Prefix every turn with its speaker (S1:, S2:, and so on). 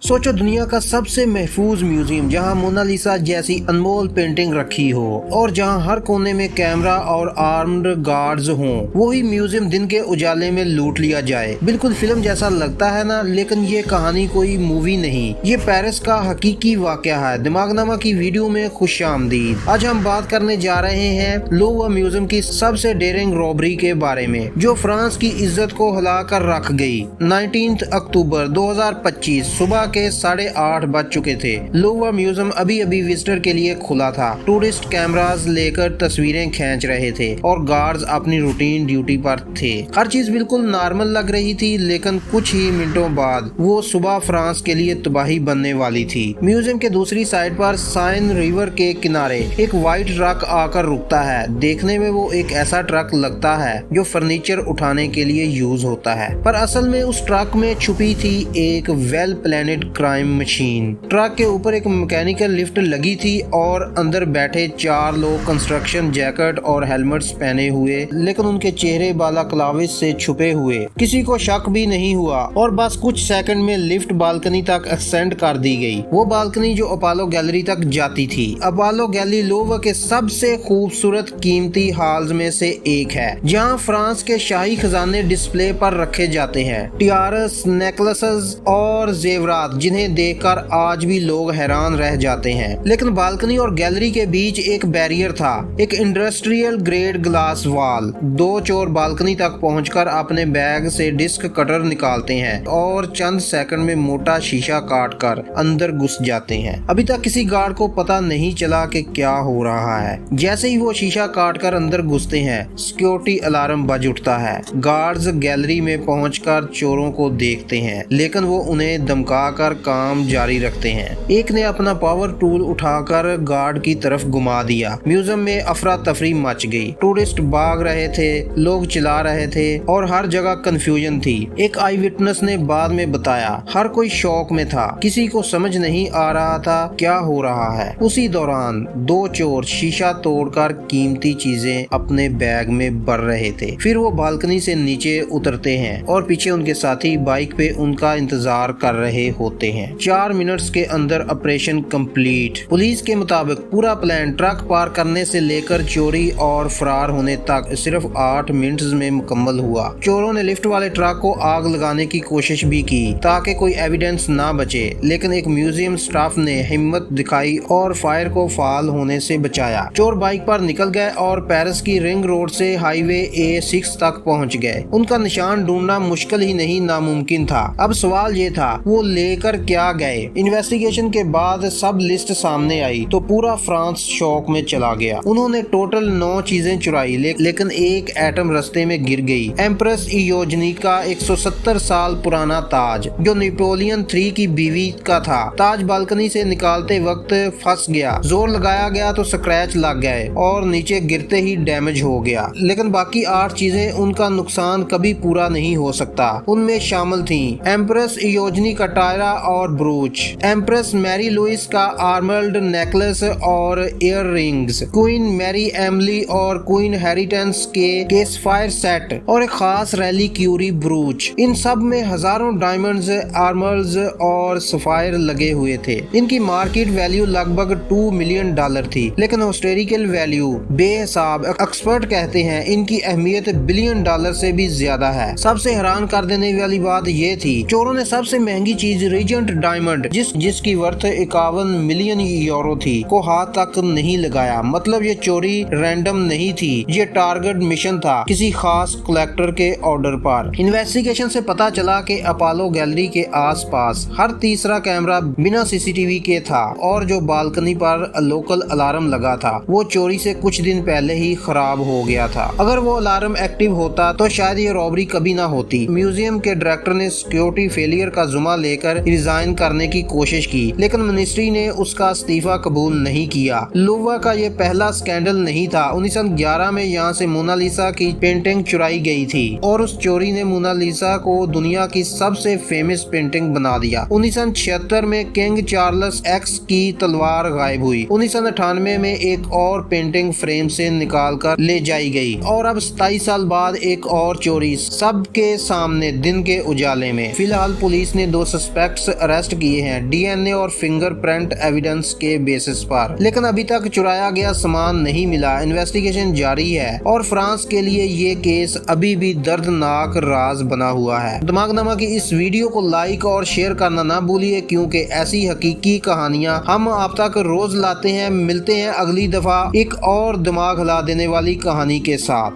S1: सोचो, दुनिया का सबसे महफूज म्यूजियम जहां मोनालिसा जैसी अनमोल पेंटिंग रखी हो और जहां हर कोने में कैमरा और आर्म्ड गार्ड्स हों, वही म्यूजियम दिन के उजाले में लूट लिया जाए। बिल्कुल फिल्म जैसा लगता है ना, लेकिन ये कहानी कोई मूवी नहीं, ये पेरिस का हकीकी वाकया है। दिमागनामा की वीडियो में खुशामदीद। आज हम बात करने जा रहे हैं लोवर म्यूजियम की सबसे डेयरिंग रॉबरी के बारे में, जो फ्रांस की इज्जत को हिला कर रख गई। 19 अक्टूबर 2025 सुबह के 8:30 बज चुके थे। लोवर म्यूजियम अभी अभी विजिटर के लिए खुला था। टूरिस्ट कैमरास लेकर तस्वीरें खींच रहे थे और गार्ड्स अपनी रूटीन ड्यूटी पर थे। हर चीज बिल्कुल नॉर्मल लग रही थी, लेकिन कुछ ही मिनटों बाद वो सुबह फ्रांस के लिए तबाही बनने वाली थी। म्यूजियम के दूसरी साइड पर साइन रिवर के किनारे एक व्हाइट ट्रक आकर रुकता है। देखने में वो एक ऐसा ट्रक लगता है जो फर्नीचर उठाने के लिए यूज होता है, पर असल में उस ट्रक में छुपी थी एक well planned crime machine. Truck के ऊपर एक मैकेनिकल लिफ्ट लगी थी और अंदर बैठे 4 लोग कंस्ट्रक्शन जैकेट और हेलमेट्स पहने हुए, लेकिन उनके चेहरे बालाक्लाविस से छुपे हुए। किसी को शक भी नहीं हुआ और बस कुछ सेकंड में लिफ्ट बालकनी तक एक्सटेंड कर दी गई। वो बालकनी जो अपोलो गैलरी तक जाती थी। अपोलो गैलरी लोवर के सबसे खूबसूरत कीमती हॉल्स में से एक है, जहाँ फ्रांस के शाही खजाने डिस्प्ले पर रखे जाते हैं। टियारस, नेकलेसेस और जेवरात जिन्हें देखकर आज भी लोग हैरान रह जाते हैं। लेकिन बालकनी और गैलरी के बीच एक बैरियर था, एक इंडस्ट्रियल ग्रेड ग्लास वॉल। 2 चोर बालकनी तक पहुंचकर अपने बैग से डिस्क कटर निकालते हैं और चंद सेकंड में मोटा शीशा काटकर अंदर घुस जाते हैं। अभी तक किसी गार्ड को पता नहीं चला कि क्या हो रहा है। जैसे ही वो शीशा काटकर अंदर घुसते हैं, सिक्योरिटी अलार्म बज उठता है। गार्ड्स गैलरी में पहुंचकर चोरों को देखते हैं, लेकिन वो उन्हें धमकाकर काम जारी रखते हैं। एक ने अपना पावर टूल उठाकर गार्ड की तरफ घुमा दिया। म्यूजियम में अफरा तफरी मच गई। टूरिस्ट भाग रहे थे, लोग चिल्ला रहे थे और हर जगह कंफ्यूजन थी। एक आई विटनेस ने बाद में बताया, हर कोई शौक में था, किसी को समझ नहीं आ रहा था क्या हो रहा है। उसी दौरान 2 चोर शीशा तोड़कर कीमती चीजें अपने बैग में भर रहे थे। फिर वो बालकनी से नीचे उतरते हैं और पीछे उनके साथी बाइक पे उनका इंतजार कर रहे होते हैं। 4 मिनट्स के अंदर ऑपरेशन कंप्लीट। पुलिस के मुताबिक पूरा प्लान ट्रक पार करने से लेकर चोरी और फरार होने तक सिर्फ 8 मिनट्स में मुकम्मल हुआ। चोरों ने लिफ्ट वाले ट्रक को आग लगाने की कोशिश भी की ताकि कोई एविडेंस ना बचे, लेकिन एक म्यूजियम स्टाफ ने हिम्मत दिखाई और फायर को फाल होने से बचाया। चोर बाइक पर निकल गए और पेरिस की रिंग रोड से हाईवे A6 तक पहुंच गए। उनका निशान ढूंढना मुश्किल ही नहीं, नामुमकिन था। अब सवाल ये था, वो लेकर क्या गए? इन्वेस्टिगेशन के बाद सब लिस्ट सामने आई तो पूरा फ्रांस शौक में चला गया। उन्होंने टोटल 9 चीजें चुराई, लेकिन एक एटम रास्ते में गिर गई। एम्प्रेस इयोजनी का 170 साल पुराना ताज, जो नेपोलियन 3 की बीवी का था। ताज बालकनी से निकालते वक्त फंस गया। जोर लगाया गया तो स्क्रैच लग गए और नीचे गिरते ही डैमेज हो गया। लेकिन बाकी 8 चीजें, उनका नुकसान कभी पूरा नहीं हो सकता। उनमें शामिल थी एम्प्रेस इयोजनी का टायरा और ब्रूच, एम्प्रेस मैरी लुइस का आर्मर्ड नेकलेस और earrings, Queen Marie Amelie और क्वीन हेरिटेंस के केसफायर सेट और एक खास रैली क्यूरी ब्रूच। इन सब में हजारों डायमंड्स, आर्मर्स और सफायर लगे हुए थे। इनकी मार्केट वैल्यू लगभग $2 मिलियन थी, लेकिन हिस्टोरिकल वैल्यू बेहिसाब। एक्सपर्ट कहते हैं इनकी अहमियत $1 बिलियन से भी ज्यादा है। सबसे हैरान कर देने वाली बात ये थी, चोरों ने सबसे महंगी चीज रीजेंट डायमंड, जिसकी वर्थ 51 मिलियन यूरो थी, को हाथ तक नहीं लगाया। मतलब ये चोरी रैंडम नहीं थी, ये टारगेट मिशन था, किसी खास कलेक्टर के ऑर्डर पर। इन्वेस्टिगेशन से पता चला कि अपोलो गैलरी के आसपास हर तीसरा कैमरा बिना सीसीटीवी के था और जो बालकनी पर लोकल अलार्म लगा था वो चोरी से कुछ दिन पहले ही खराब हो गया था। अगर वो अलार्म एक्टिव होता तो शायद ये रॉबरी कभी ना होती। म्यूजियम के डायरेक्टर ने सिक्योरिटी फेलियर का जुम्मा लेकर रिजाइन करने की कोशिश की, लेकिन मिनिस्ट्री ने उसका इस्तीफा कबूल नहीं किया। लोवर का ये पहला स्कैंडल नहीं था। 1911 में यहाँ से मोनालिसा की पेंटिंग चुराई गई थी और उस चोरी ने मोनालिसा को दुनिया की सबसे फेमस पेंटिंग बना दिया। 1976 में किंग चार्ल्स एक्स की तलवार गायब हुई। 1998 में एक और पेंटिंग फ्रेम से निकालकर ले जाई गई और अब 27 साल बाद एक और चोरी सबके सामने दिन के उजाले में। फिलहाल पुलिस ने 2 सस्पेक्ट सस्पेक्ट्स अरेस्ट किए हैं डीएनए और फिंगरप्रिंट एविडेंस के बेसिस पर, लेकिन अभी तक चुराया गया सामान नहीं मिला। इन्वेस्टिगेशन जारी है और फ्रांस के लिए ये केस अभी भी दर्दनाक राज बना हुआ है। दिमागनामा की इस वीडियो को लाइक और शेयर करना ना भूलिए, क्योंकि ऐसी हकीकी कहानियां हम आप तक रोज लाते हैं। मिलते हैं अगली दफा एक और दिमाग हिला देने वाली कहानी के साथ।